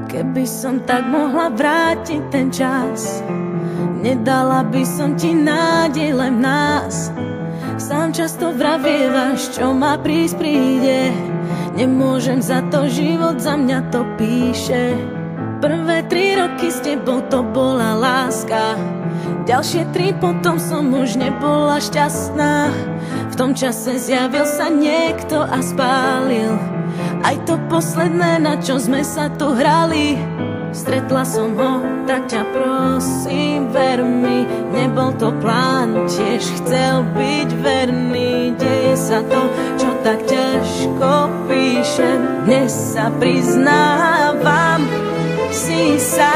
Keby som tak mohla vrátiť ten čas, nedala by som ti nádej len v nás. Sám často vravievaš, čo má prísť príde. Nemôžem za to, život za mňa to píše. Prvé 3 roky s tebou to bola láska, ďalšie 3 potom som už nebola šťastná. V tom čase zjavil sa niekto a spálil aj to posledné, na čo sme sa tu hrali. Stretla som ho, tak ťa prosím, ver mi, nebol to plán, tiež chcel byť verný. Deje sa to, čo tak ťažko píšem, dnes sa priznávam, si sám.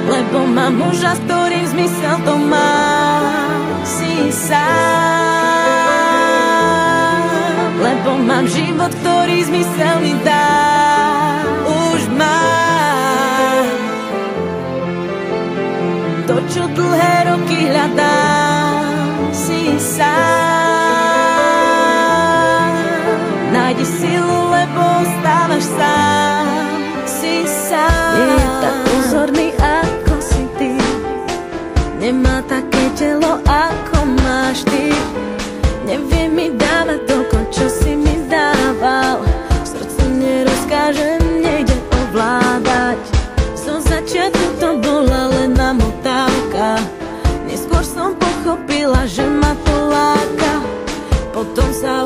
Lebo mám muža, s ktorým zmysel to má, si sám. Lebo mám život, ktorý zmysel mi dá. Už mám to, čo dlhé roky hľadám, si sám. Nájdi silu, lebo ostávaš sám, si sám. Nie je tak pozorný, ako si ty, nemá také telo, ako máš ty. Nevie mi dávať toľko, čo si mi dával, srdcu nerozkážem, nejde ovládať. Zo začiatku to bola len namotávka, neskôr som pochopila, že ma to láka. Potom sa